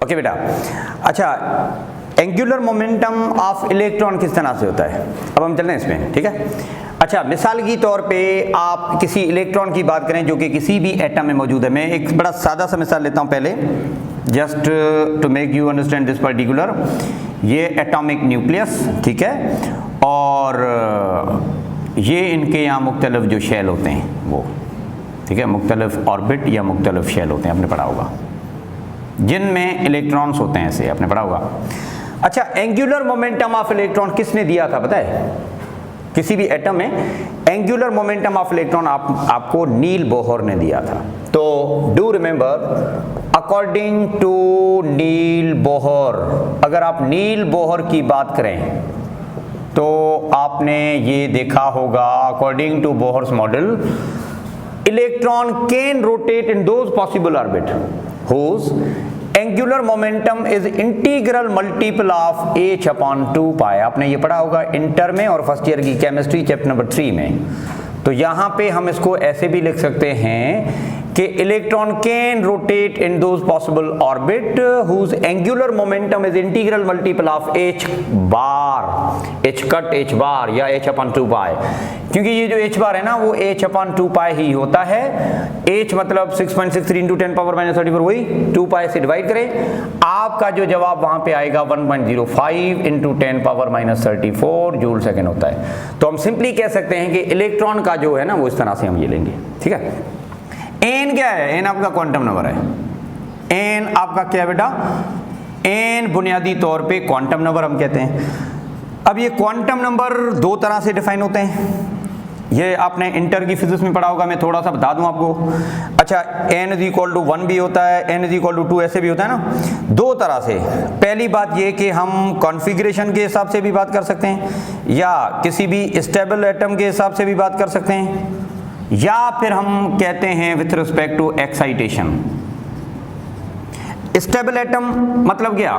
Okay बेटा। अच्छा, angular momentum of electron किस तरह से होता है, अब हम चल रहे हैं इसमें, ठीक है। अच्छा, मिसाल की तौर पे आप किसी इलेक्ट्रॉन की बात करें जो कि किसी भी एटम में मौजूद है। मैं एक बड़ा सादा सा मिसाल लेता हूं पहले, just to make you understand this particular. ये एटॉमिक न्यूक्लियस, ठीक है, और ये इनके यहाँ मुख्तलिफ जो शेल होते हैं वो, ठीक है, मुख्तलिफ ऑर्बिट या मुख्तलिफ शेल होते हैं, आपने पढ़ा होगा, जिनमें इलेक्ट्रॉन्स होते हैं, ऐसे आपने पढ़ा होगा। अच्छा, एंगुलर मोमेंटम ऑफ इलेक्ट्रॉन किसने दिया था पता है? किसी भी एटम में एंगुलर मोमेंटम ऑफ इलेक्ट्रॉन आपको नील बोहर ने दिया था। तो do remember, according to Niels Bohr, अगर आप नील बोहर की बात करें तो आपने ये देखा होगा, according to Bohr's model, electron can rotate in those possible orbit whose angular momentum is integral multiple of h upon 2 pi। आपने ये पढ़ा होगा इंटर में और फर्स्ट ईयर की केमिस्ट्री चैप्टर नंबर 3 में। तो यहाँ पे हम इसको ऐसे भी लिख सकते हैं कि electron can rotate in those possible orbit whose angular momentum is integral multiple of h bar, h cut h bar या h अपन 2 पाई। क्योंकि ये जो h बार है ना वो h अपन 2 पाई ही होता है। h मतलब 6.63 इंटू 10 पावर माइनस 34, वही 2 पाई से डिवाइड करें, आपका जो जवाब वहां पे आएगा 1.05 into 10 power minus 34 joule second होता है। तो हम सिंपली कह सकते हैं कि इलेक्ट्रॉन का जो है ना वो इस तरह से हम ये लेंगे, ठीक है। एन क्या है? एन आपका क्वांटम नंबर है। एन आपका क्या है बेटा? एन बुनियादी तौर पे क्वांटम नंबर हम कहते हैं। अब ये क्वांटम नंबर दो तरह से डिफाइन होते हैं, ये आपने इंटर की फिजिक्स में पढ़ा होगा, मैं थोड़ा सा बता दूं आपको। अच्छा, n इज इक्वल टू 1 भी होता है, n इज इक्वल टू 2 ऐसे भी होता है ना, दो तरह से। पहली बात ये कि हम कॉन्फ़िगरेशन के हिसाब से भी बात कर सकते हैं, या किसी भी स्टेबल एटम के हिसाब से भी बात कर सकते हैं, या फिर हम कहते हैं with respect to excitation. Stable atom मतलब क्या?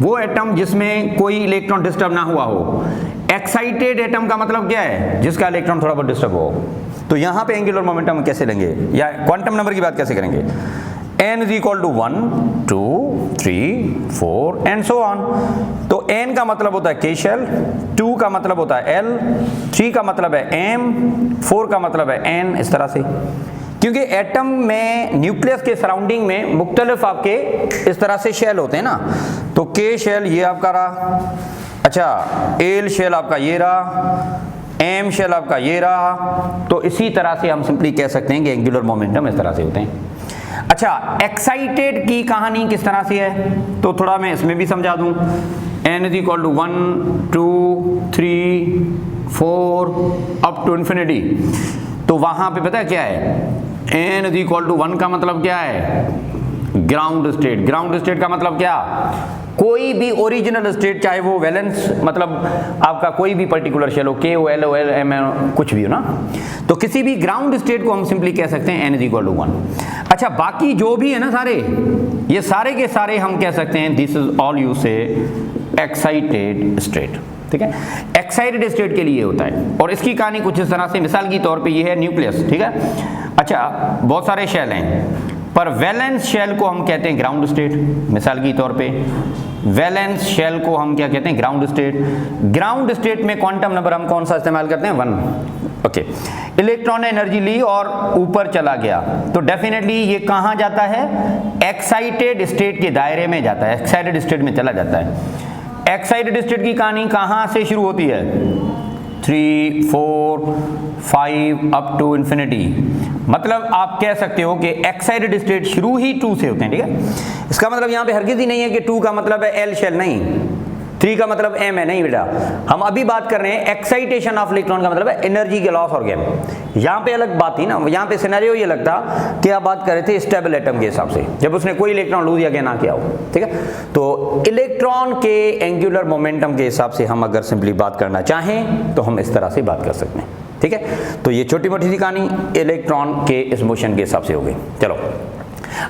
वो एटम जिसमें कोई इलेक्ट्रॉन डिस्टर्ब ना हुआ हो। एक्साइटेड एटम का मतलब क्या है? जिसका इलेक्ट्रॉन थोड़ा बहुत डिस्टर्ब हो। तो यहां पे एंगुलर मोमेंटम कैसे लेंगे या क्वांटम नंबर की बात कैसे करेंगे? n is equal to 1 2 3 4 and so on. तो n का मतलब होता है k शेल, 2 का मतलब होता है l, 3 का मतलब है m, 4 का मतलब है n, इस तरह से। क्योंकि एटम में न्यूक्लियस के सराउंडिंग में मुख्तलिफ आपके इस तरह से शेल होते हैं ना, तो k शेल ये आपका रहा, अच्छा l शेल आपका ये रहा, m शेल आपका ये रहा। तो इसी तरह से हम सिंपली कह सकते हैं कि एंगुलर मोमेंटम इस तरह से होते हैं। अच्छा, एक्साइटेड की कहानी किस तरह से है तो थोड़ा मैं इसमें भी समझा दूं। n is equal to 1 2 3 4 up to infinity. तो वहां पे पता है क्या है? n इज इक्वल टू 1 का मतलब क्या है? Ground state. ग्राउंड स्टेट का मतलब क्या? कोई भी ओरिजिनल स्टेट, चाहे वो वैलेंस मतलब आपका कोई भी पर्टिकुलर शेल हो, K or L or L M कुछ भी हो ना, तो किसी भी ग्राउंड स्टेट को हम सिंपली कह सकते हैं n इज इक्वल टू 1। अच्छा, बाकी जो भी है ना सारे, ये सारे के सारे हम कह सकते हैं दिस इज ऑल यू से एक्साइटेड स्टेट, ठीक है। एक्साइटेड स्टेट के लिए होता है और इसकी कहानी कुछ इस तरह से, मिसाल की तौर पे ये है न्यूक्लियस, ठीक है। अच्छा, बहुत सारे शेल हैं पर वैलेंस शेल को हम कहते हैं ग्राउंड स्टेट। मिसाल की तौर पे वैलेंस शेल को हम क्या कहते हैं? Ground state. ग्राउंड स्टेट में क्वांटम नंबर हम कौन सा इस्तेमाल करते हैं? 1। ओके, इलेक्ट्रॉन ने एनर्जी ली और ऊपर चला गया, तो डेफिनेटली ये कहां जाता है? एक्साइटेड स्टेट के दायरे में जाता है, एक्साइटेड स्टेट में चला जाता है। एक्साइटेड स्टेट की कहानी कहां से शुरू होती है? 3 4 5 अप टू इन्फिनिटी। मतलब आप कह सकते हो कि एक्साइटेड स्टेट शुरू ही 2 से होते हैं, ठीक है। इसका मतलब यहां पे हरगिज ही नहीं है कि 2 का मतलब है एल शेल, नहीं, 3 का मतलब m है, नहीं बेटा। हम अभी बात कर रहे हैं एक्साइटेशन ऑफ इलेक्ट्रॉन का मतलब है एनर्जी के लॉस और गेन। यहां पे अलग बात थी ना, यहां पे सिनेरियो ये लगता कि आप बात कर रहे थे स्टेबल एटम के हिसाब से, जब उसने कोई इलेक्ट्रॉन लूज या गेन ना किया हो, ठीक है। तो इलेक्ट्रॉन के एंगुलर मोमेंटम के हिसाब से हम अगर सिंपली बात करना चाहें तो हम इस तरह से बात कर सकते हैं, ठीक है। तो ये छोटी मोटी सी कहानी इलेक्ट्रॉन के इस मोशन के हिसाब से हो गई। चलो,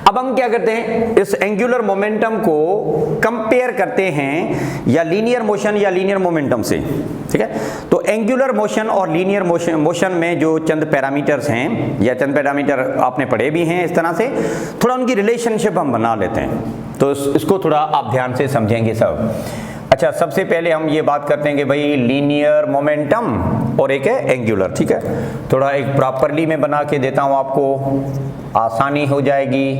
अब हम क्या करते हैं? इस एंगुलर मोमेंटम को कंपेयर करते हैं या लीनियर मोशन या लीनियर मोमेंटम से, ठीक है। तो एंगुलर मोशन और लीनियर मोशन में जो चंद पैरामीटर्स हैं या चंद पैरामीटर आपने पढ़े भी हैं, इस तरह से थोड़ा उनकी रिलेशनशिप हम बना लेते हैं। तो इसको थोड़ा आप ध्यान से समझेंगे सब। अच्छा, सबसे पहले हम ये बात करते हैं कि भाई लीनियर मोमेंटम और एक है एंगुलर, ठीक है। थोड़ा एक प्रॉपरली मैं बना के देता हूँ आपको, आसानी हो जाएगी।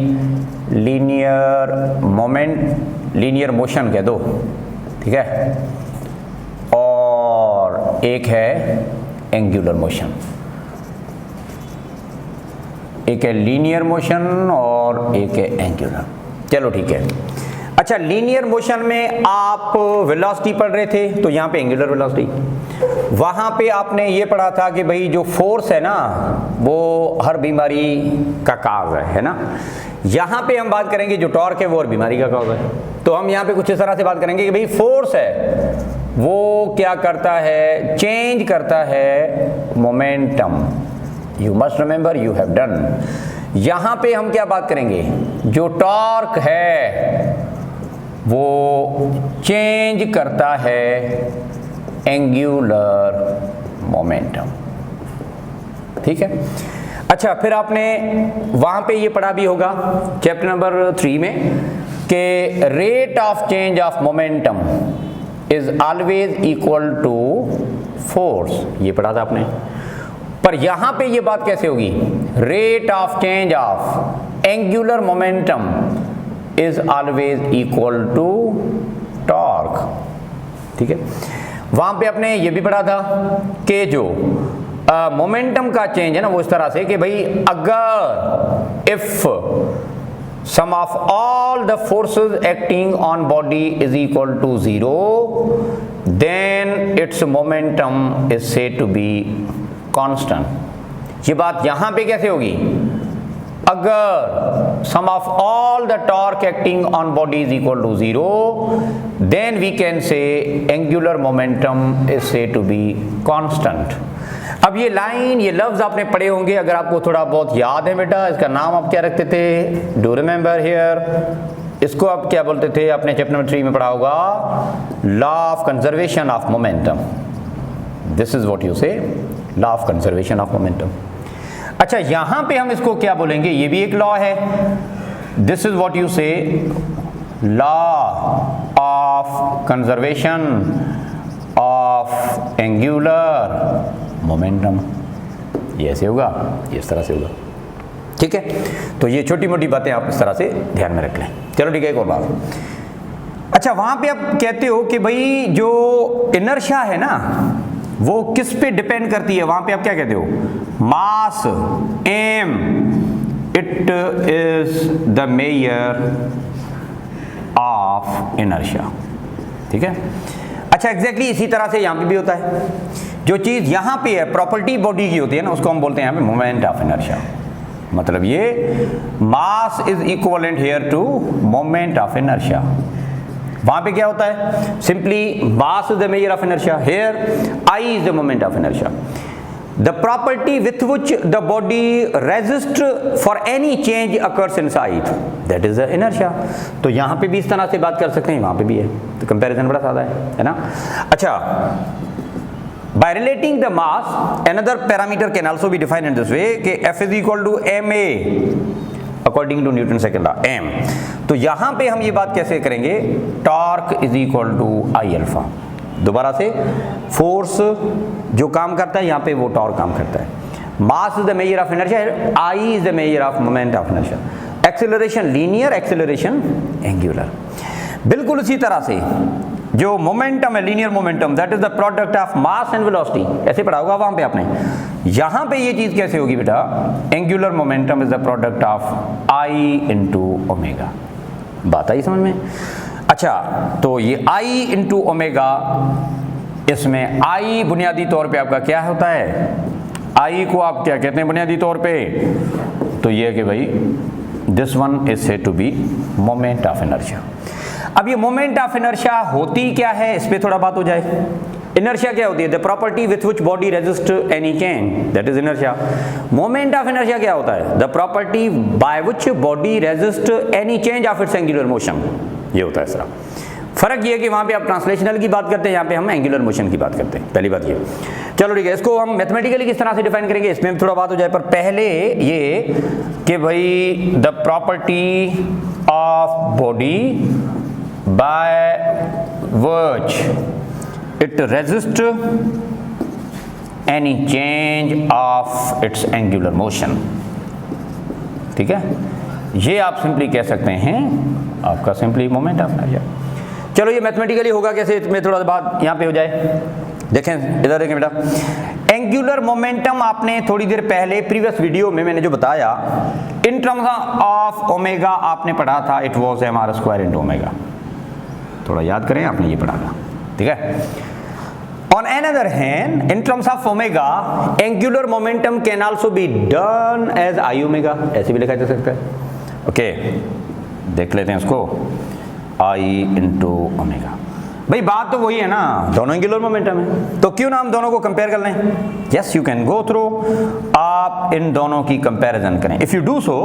लीनियर मोशन कह दो, ठीक है, और एक है एंगुलर मोशन। एक है लीनियर मोशन और एक है एंगुलर। चलो ठीक है। अच्छा, लीनियर मोशन में आप वेलोसिटी पढ़ रहे थे, तो यहाँ पे एंगुलर वेलोसिटी। वहाँ पे आपने ये पढ़ा था कि भाई जो फोर्स है ना वो हर बीमारी का काज है ना। यहाँ पे हम बात करेंगे जो टॉर्क है वो हर बीमारी का काज है। तो हम यहाँ पे कुछ इस तरह से बात करेंगे कि भाई फोर्स है वो क्या करता है, चेंज करता है momentum. You must remember, you have done. यहाँ पे हम क्या बात करेंगे, जो टॉर्क है वो चेंज करता है एंगुलर मोमेंटम, ठीक है। अच्छा, फिर आपने वहां पे ये पढ़ा भी होगा चैप्टर नंबर 3 में कि rate of change of momentum is always equal to force, ये पढ़ा था आपने। पर यहां पे ये बात कैसे होगी, rate of change of angular momentum is always equal to torque, ठीक है। वहां पे आपने ये भी पढ़ा था कि जो मोमेंटम का चेंज है ना वो इस तरह से कि भाई अगर if sum of all the forces acting on body is equal to 0 then its momentum is said to be constant. ये बात यहां पे कैसे होगी, अगर sum of all the torque acting on body is equal to 0 then we can say angular momentum is said to be constant। अब ये line, ये लफ्ज आपने पढ़े होंगे, अगर आपको थोड़ा बहुत याद है बेटा, इसका नाम आप क्या रखते थे, डू रिमेंबर हियर, इसको आप क्या बोलते थे, आपने चैप्टर नंबर 3 में पढ़ा होगा, law of conservation of momentum. This is what you say, law of conservation of momentum. अच्छा, यहां पे हम इसको क्या बोलेंगे, ये भी एक लॉ है, this is what you say law of conservation of angular momentum. ये ऐसे होगा, ये इस तरह से होगा, ठीक है। तो ये छोटी मोटी बातें आप इस तरह से ध्यान में रख लें। चलो ठीक है, एक और बात। अच्छा, वहां पे आप कहते हो कि भाई जो इनर्शिया है ना वो किस पे डिपेंड करती है, वहां पे आप क्या कहते हो, mass M it is the measure of inertia, ठीक है। अच्छा, एग्जैक्टली इसी तरह से यहां पे भी होता है, जो चीज यहां पे है प्रॉपर्टी बॉडी की होती है ना उसको हम बोलते हैं यहां पे मोमेंट ऑफ इनर्शिया। मतलब ये mass is equivalent here to moment of inertia. वहां पे क्या होता है, simply mass is the measure of inertia, here I is the moment of inertia. The property with which the body resists for any change occurs inside, that is the inertia। तो यहाँ पे भी इस तरह से बात कर सकते हैं, वहाँ पे भी है, तो कंपैरिजन बड़ा सादा है ना। अच्छा, by relating the mass another parameter can also be defined in this way कि F is equal to ma according to Newton second law m। तो यहाँ पे हम ये बात कैसे करेंगे, torque is equal to I alpha. दोबारा से, फोर्स जो काम करता है यहाँ पे वो टॉर्क काम करता है। मास is the measure of inertia, I is the measure of moment of inertia. Acceleration linear, acceleration angular. बिल्कुल उसी तरह से जो मोमेंटम है, linear momentum, that is the product of mass and velocity. ऐसे पढ़ा होगा वहां पे आपने। यहां पे ये चीज कैसे होगी बेटा, angular momentum is the product of I into omega. बात आई समझ में। अच्छा, तो ये आई इंटू ओमेगा, इसमें आई बुनियादी तौर पे आपका क्या होता है, आई को आप क्या कहते हैं बुनियादी तौर पे, तो ये है कि भाई this one is said to be moment of inertia. अब ये मोमेंट ऑफ इनर्शिया होती क्या है, इस पे थोड़ा बात हो जाए। इनर्शिया क्या होती है, the property with which body resist any change, that is inertia. Moment of inertia क्या होता है, the property by which body resist any change of its angular motion. ये होता है सर। फर्क ये है कि वहां पे आप ट्रांसलेशनल की बात करते हैं, यहाँ पे हम एंगुलर मोशन की बात करते हैं। पहली बात ये। चलो ठीक है, इसको हम मैथमेटिकली किस तरह से डिफाइन करेंगे, इसमें भी थोड़ा बात हो जाए। पर पहले ये कि भाई the property of body by which it resists any change of its angular motion। ठीक है, ये आप सिंपली कह सकते हैं आपका सिंपली मोमेंट ऑफ इनर्शिया। चलो ये मैथमेटिकली होगा कैसे, इसमें थोड़ा बात यहाँ पे हो जाए। देखें इधर देखें बेटा, एंगुलर मोमेंटम आपने थोड़ी देर पहले प्रीवियस वीडियो में मैंने जो बताया इन टर्म्स ऑफ ओमेगा आपने पढ़ा था, it was mr² into omega. थोड़ा याद करें, आपने ये पढ़ा था, ठीक है। On another hand, in terms of omega, angular momentum can also be done as I omega, ऐसे भी लिखा जा सकता है। ओके, देख लेते हैं इसको, I इंटू ओमेगा। भाई बात तो वही है ना, दोनों एंगुलर मोमेंटम है, तो क्यों ना हम दोनों को कंपेयर कर लें। Yes, you can go through, आप इन दोनों की कंपैरिजन करें। If you do so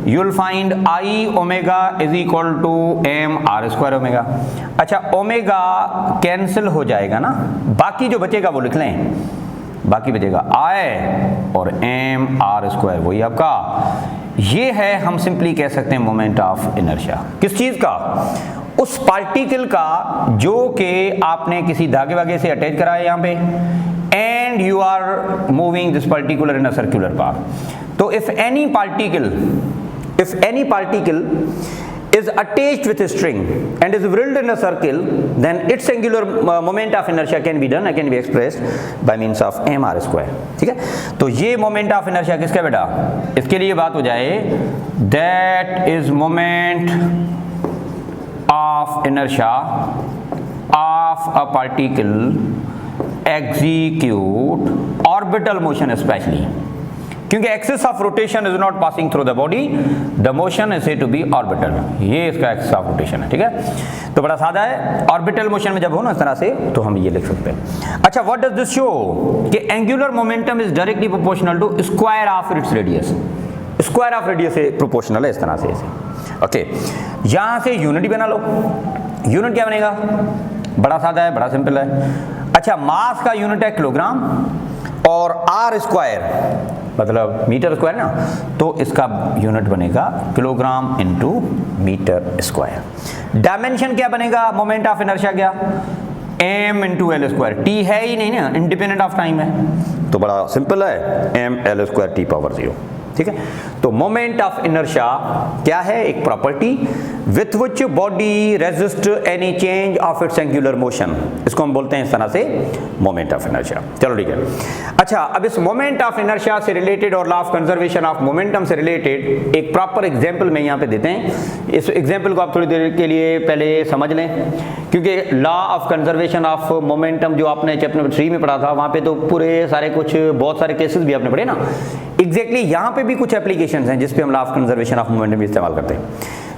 you will find I omega is equal to M R square omega. अच्छा, ओमेगा कैंसिल हो जाएगा ना, बाकी जो बचेगा वो लिख लें, बाकी बचेगा आई और एम आर स्क्वायर, वही आपका ये है। हम सिंपली कह सकते हैं मोमेंट ऑफ इनर्शिया। किस चीज का? उस पार्टिकल का जो कि आपने किसी धागे वागे से अटैच करा है यहाँ पे, and you are moving this particular in a circular path. तो if any particle is attached with a string and is whirled in a circle, then its angular moment of inertia can be expressed by means of mr²। ठीक है, तो ये moment of inertia किसका बेटा? इसके लिए बात हो जाए, that is moment of inertia of a particle execute orbital motion especially, क्योंकि axis of rotation is not passing through the body, the motion is said to be orbital. ये इसका एक्सिस ऑफ रोटेशन है, ठीक है। तो बड़ा सादा है, ऑर्बिटल मोशन में जब हो ना इस तरह से, तो हम ये लिख सकते हैं। अच्छा, व्हाट डज दिस शो? कि angular momentum is directly proportional to square of its radius. Square of radius से प्रोपोर्शनल है, इस तरह से ऐसे। ओके, यहां से यूनिट बना लो। यूनिट क्या बनेगा? बड़ा सादा है, बड़ा सिंपल है। अच्छा, मास का यूनिट है किलोग्राम, और आर स्क्वायर मतलब मीटर स्क्वायर ना, तो इसका यूनिट बनेगा kilogram into metre square. Dimension क्या बनेगा मोमेंट ऑफ इनर्शिया? क्या? m into L square. T है ही नहीं ना, इंडिपेंडेंट ऑफ टाइम है, तो बड़ा सिंपल है, m l square T power 0। ठीक है, तो मोमेंट ऑफ इनर्शिया क्या है? एक property with which body resist any change of its angular motion, इसको हम बोलते हैं इस तरह से मोमेंट ऑफ इनर्शिया। चलो ठीक है। अच्छा, अब इस मोमेंट ऑफ इनर्शिया से रिलेटेड और law of conservation of momentum से रिलेटेड एक प्रॉपर एग्जांपल में यहाँ पे देते हैं। इस एग्जांपल को आप थोड़ी देर के लिए पहले समझ लें, क्योंकि law of conservation of momentum जो आपने चैप्टर नंबर 3 में पढ़ा था, वहाँ पे तो पूरे सारे बहुत सारे केसेस भी आपने पढ़े ना। एग्जैक्टली यहाँ पे भी कुछ एप्लीकेशंस हैं जिस पे हम law of conservation of momentum भी इस्तेमाल करते हैं।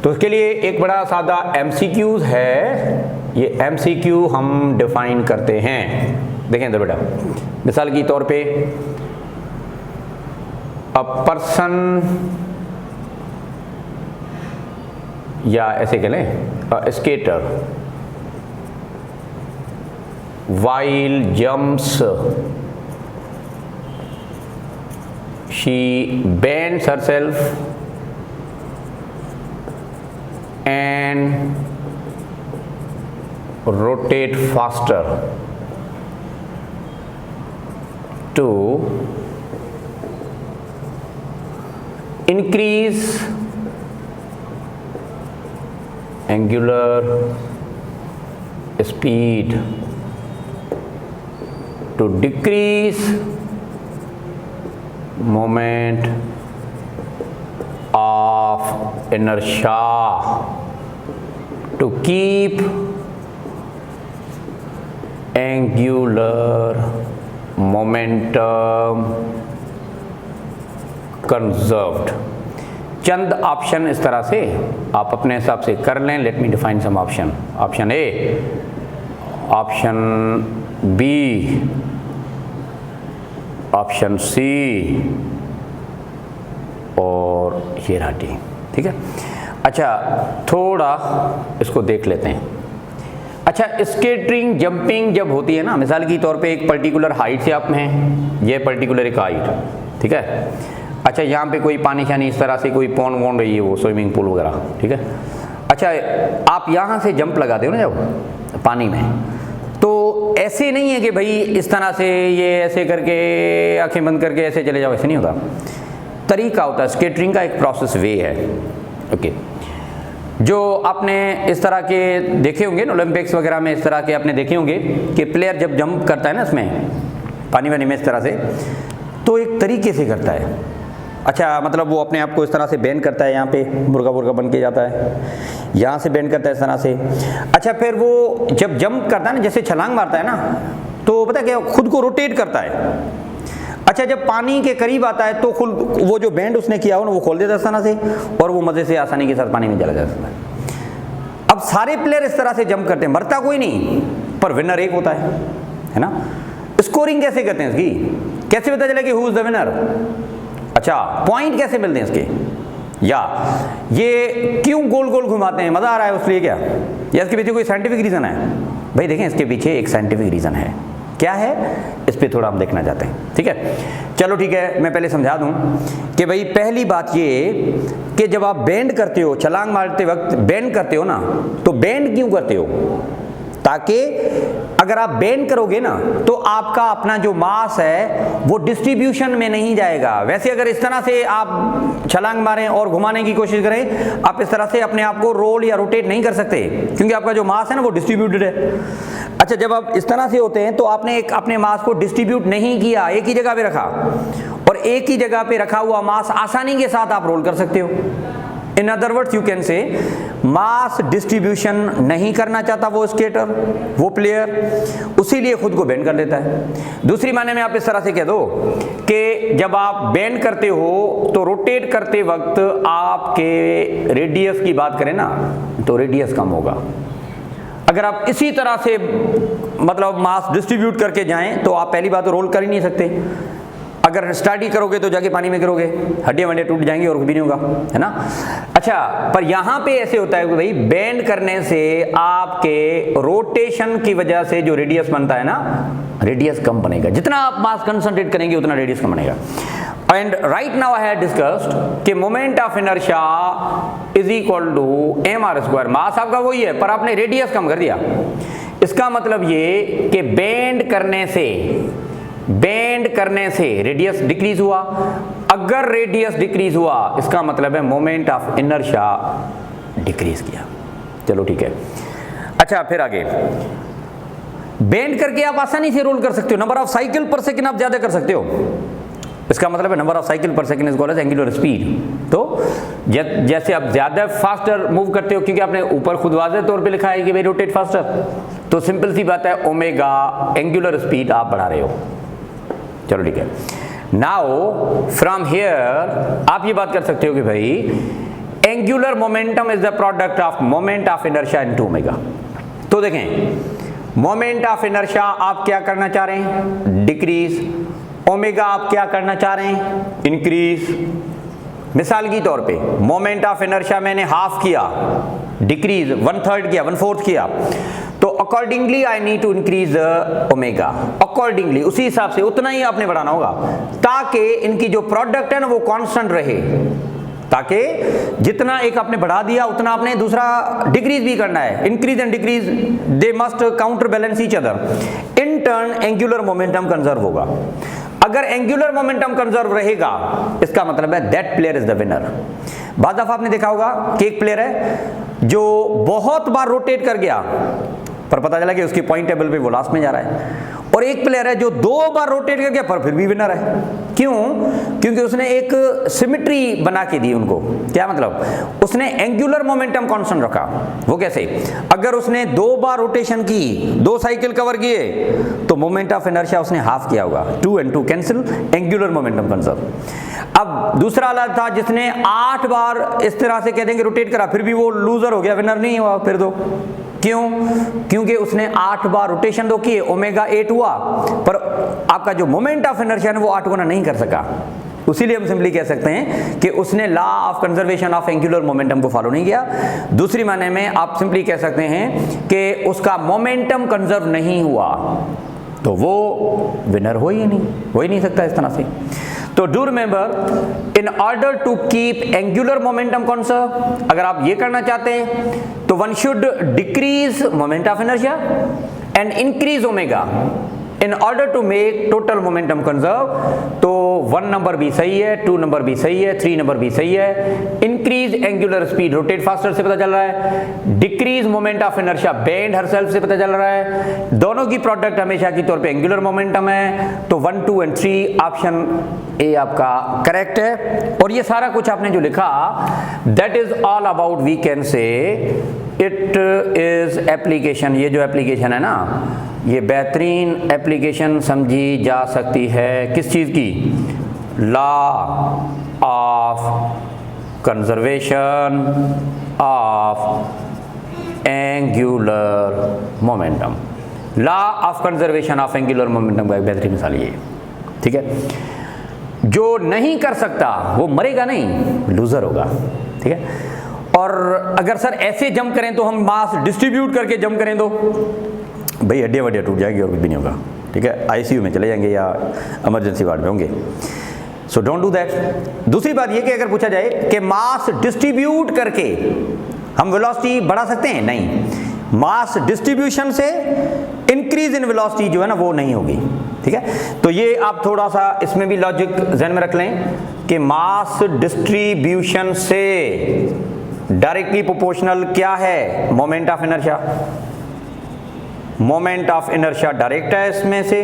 तो इसके लिए एक बड़ा सादा एमसीक्यूज है, ये एमसीक्यू हम डिफाइन करते हैं। देखें इधर बेटा, मिसाल की तौर पे अ पर्सन, या ऐसे कह लें अ skater while jumps, she bends herself and rotate faster to increase angular speed, to decrease moment of inertia, to keep angular momentum conserved। चंद ऑप्शन इस तरह से आप अपने हिसाब से कर लें। Let me define some option. Option A, option B, option C और ये रहा डी। ठीक है। अच्छा, थोड़ा इसको देख लेते हैं। अच्छा, स्केटिंग जंपिंग जब होती है ना, मिसाल की तौर पे एक पर्टिकुलर हाइट से आप हैं, ये पर्टिकुलर एक हाइट, ठीक है। अच्छा यहाँ पे कोई पानी शानी इस तरह से कोई पौंड वोंड रही है, वो स्विमिंग पूल वगैरह, ठीक है। अच्छा आप यहाँ से जंप लगाते हो ना जब पानी में, तो ऐसे नहीं है कि भाई इस तरह से ये ऐसे करके आंखें बंद करके ऐसे चले जाओ, ऐसे नहीं होता। तरीका होता है, स्केटरिंग का एक प्रोसेस वे है। ओके, जो आपने इस तरह के देखे होंगे ना ओलंपिक्स वगैरह में, इस तरह के आपने देखे होंगे कि प्लेयर जब जंप करता है ना इसमें पानी वानी में इस तरह से, तो एक तरीके से करता है। अच्छा मतलब वो अपने आप को इस तरह से बेंड करता है, यहाँ पे मुर्गा मुर्गा बन के जाता है, यहाँ से बेंड करता है इस तरह से। अच्छा फिर वो जब जंप करता है ना, जैसे छलांग मारता है ना, तो पता क्या खुद को रोटेट करता है। अच्छा जब पानी के करीब आता है तो खुद वो जो बैंड उसने किया हो ना वो खोल देता है इस तरह से, और वो मजे से आसानी के साथ पानी में चला जाता है। अब सारे प्लेयर इस तरह से जंप करते हैं, मरता कोई नहीं, पर विनर एक होता है ना। स्कोरिंग कैसे करते हैं इसकी, कैसे पता चले कि हु इज द विनर? अच्छा पॉइंट कैसे मिलते हैं इसके, या ये क्यों गोल गोल घुमाते हैं, मजा आ रहा है उसलिए क्या, या इसके पीछे कोई साइंटिफिक रीजन है? भाई देखें इसके पीछे एक साइंटिफिक रीजन है, क्या है इस पे थोड़ा हम देखना चाहते हैं, ठीक है। चलो ठीक है, मैं पहले समझा दूं कि भाई पहली बात ये कि जब आप बेंड करते हो, छलांग मारते वक्त बेंड करते हो ना, तो बेंड क्यों करते हो? ताकि अगर आप बेंड करोगे ना तो आपका अपना जो मास है वो डिस्ट्रीब्यूशन में नहीं जाएगा। वैसे अगर इस तरह से आप छलांग मारें और घुमाने की कोशिश करें, आप इस तरह से अपने आप को रोल या रोटेट नहीं कर सकते, क्योंकि आपका जो मास है ना वो डिस्ट्रीब्यूटेड है। अच्छा जब आप इस तरह से होते हैं तो आपने एक अपने मास को डिस्ट्रीब्यूट नहीं किया, एक ही जगह पे रखा, और एक ही जगह पे रखा हुआ मास आसानी के साथ आप रोल कर सकते हो। In other words you can say mass distribution नहीं करना चाहता वो स्केटर, वो प्लेयर, उसीलिए खुद को बेंड कर देता है। दूसरी माने में आप इस तरह से कह दो कि जब आप बेंड करते हो तो रोटेट करते वक्त आपके रेडियस की बात करें ना तो रेडियस कम होगा। अगर आप इसी तरह से मतलब मास डिस्ट्रीब्यूट करके जाएं तो आप पहली बात तो रोल कर ही नहीं सकते। अगर स्टडी करोगे तो जाके पानी में करोगे, हड्डियां वड्डियां टूट जाएंगी और कुछ भी नहीं होगा, है ना। अच्छा पर यहाँ पे ऐसे होता है कि भाई बेंड करने से आपके रोटेशन की वजह से जो रेडियस बनता है ना, रेडियस कम बनेगा। जितना आप मास कंसंट्रेट करेंगे उतना रेडियस कम बनेगा। And right now I have discussed कि moment of inertia is equal to mr square. Mass आपका वही है पर आपने रेडियस कम कर दिया। इसका मतलब ये कि बेंड करने से रेडियस डिक्रीज हुआ। अगर रेडियस डिक्रीज हुआ इसका मतलब है मोमेंट ऑफ इनर्शिया डिक्रीज किया। चलो ठीक है। अच्छा फिर आगे बेंड करके आप आसानी से रोल कर सकते हो, number of cycle per second आप ज्यादा कर सकते हो। इसका मतलब है number of cycle per second is called as angular speed. तो जैसे आप ज्यादा फास्टर मूव करते हो, क्योंकि आपने ऊपर खुद वाज़ेह तौर पे लिखा है कि भाई रोटेट फास्टर, तो सिंपल सी बात है ओमेगा एंगुलर स्पीड आप बढ़ा रहे हो। चलो ठीक है। नाउ फ्रॉम हियर आप ये बात कर सकते हो कि भाई angular momentum is the product of moment of inertia into omega. तो देखें मोमेंट ऑफ इनर्शिया आप क्या करना चाह रहे हैं, डिक्रीज। ओमेगा आप क्या करना चाह रहे हैं, इंक्रीज। मिसाल की तौर पे मोमेंट ऑफ इनर्शिया मैंने हाफ किया, डिक्रीज 1/3 किया, 1/4 किया, तो accordingly I need to increase omega. Accordingly उसी हिसाब से उतना ही आपने बढ़ाना होगा ताकि इनकी जो प्रोडक्ट है ना वो कांस्टेंट रहे, ताकि जितना एक आपने बढ़ा दिया उतना आपने दूसरा डिक्रीज भी करना है। Increase and decrease they must counter balance each other. In turn angular momentum conserve होगा। अगर एंगुलर मोमेंटम कंजर्व रहेगा इसका मतलब है that player is the winner. बाद दफा आपने देखा होगा कि एक प्लेयर है जो बहुत बार रोटेट कर गया पर पता चला कि उसकी पॉइंट टेबल पे वो लास्ट में जा रहा है, और एक प्लेयर है जो 2 बार रोटेट कर गया पर फिर भी विनर है। क्यों? क्योंकि उसने एक सिमेट्री बना के दी उनको। क्या मतलब? उसने एंगुलर मोमेंटम कांस्टेंट रखा। वो कैसे? अगर उसने 2 बार रोटेशन की, 2 साइकिल कवर किए, तो मोमेंट ऑफ इनर्शिया उसने हाफ किया होगा। 2 and 2 cancel, angular momentum conserve. अब दूसरा वाला था जिसने 8 बार इस तरह से कह देंगे रोटेट करा, फिर भी वो लूजर हो गया, विनर नहीं हुआ फिर दो। क्यों? क्योंकि उसने 8 बार रोटेशन दो किए, ओमेगा 8 हुआ, पर आपका जो मोमेंट ऑफ इनर्शिया है वो 8 गुना नहीं कर सका। उसीलिए हम सिंपली कह सकते हैं कि उसने law of conservation of angular momentum को फॉलो नहीं किया। दूसरी माने में आप सिंपली कह सकते हैं कि उसका मोमेंटम कंजर्व नहीं हुआ, तो वो विनर हो ही नहीं सकता इस तरह से। तो do remember, in order to keep angular momentum conserve, अगर आप ये करना चाहते हैं तो one should decrease moment of inertia and increase omega in order to make total momentum conserve. तो 1 नंबर भी सही है, 2 नंबर भी सही है, 3 नंबर भी सही है। Increase angular speed rotate faster से पता चल रहा है, decrease moment of inertia bend herself से पता चल रहा है। दोनों की प्रोडक्ट हमेशा की तौर पे एंगुलर मोमेंटम है। तो 1, 2 एंड 3 ऑप्शन ए आपका करेक्ट है। और ये सारा कुछ आपने जो लिखा that is all about, we can say it is application. ये जो एप्लीकेशन है ना, ये बेहतरीन एप्लीकेशन समझी जा सकती है किस चीज़ की, law of conservation of angular momentum. Law of conservation of angular momentum का बेहतरीन मिसाल ये, ठीक है। जो नहीं कर सकता वो मरेगा नहीं, लूजर होगा, ठीक है। और अगर सर ऐसे जंप करें तो हम मास डिस्ट्रीब्यूट करके जंप करें तो भाई हड्डियाँ वड्डियाँ टूट जाएगी और कुछ भी नहीं होगा, ठीक है। आईसीयू में चले जाएंगे या इमरजेंसी वार्ड में होंगे। So don't do that. दूसरी बात ये कि अगर पूछा जाए कि मास डिस्ट्रीब्यूट करके हम वेलोसिटी बढ़ा सकते हैं, नहीं। मास डिस्ट्रीब्यूशन से इंक्रीज इन वेलोसिटी जो है ना वो नहीं होगी, ठीक है। तो ये आप थोड़ा सा इसमें भी लॉजिक ध्यान में रख लें कि मास डिस्ट्रीब्यूशन से डायरेक्टली प्रोपोर्शनल क्या है, moment of inertia. Moment of inertia direct है इसमें से,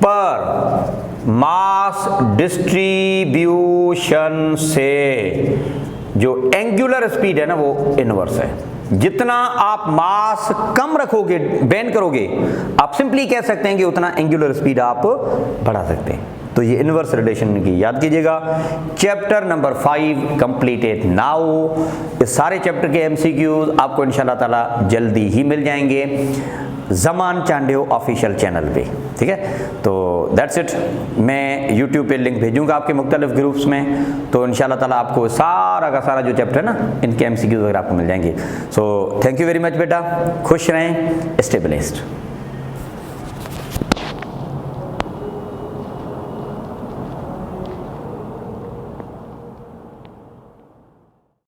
पर मास डिस्ट्रीब्यूशन से जो एंगुलर स्पीड है ना वो इनवर्स है। जितना आप मास कम रखोगे, बेंड करोगे, आप सिंपली कह सकते हैं कि उतना एंगुलर स्पीड आप बढ़ा सकते हैं। तो ये इनवर्स रिलेशन की याद कीजिएगा। Chapter number 5 completed now. इस सारे चैप्टर के एमसीक्यूज आपको इंशाल्लाह ताला जल्दी ही मिल जाएंगे ज़मान चांडियो ऑफिशियल चैनल पे, ठीक है। तो दैट्स इट। मैं यूट्यूब पे लिंक भेजूंगा आपके मुख्तलिफ ग्रुप्स में, तो इंशाल्लाह ताला आपको सारा का सारा जो चैप्टर है ना इनके एमसीक्यूज वगैरह आपको मिल जाएंगे। So thank you very much बेटा, खुश रहें, स्टे ब्लेस्ड।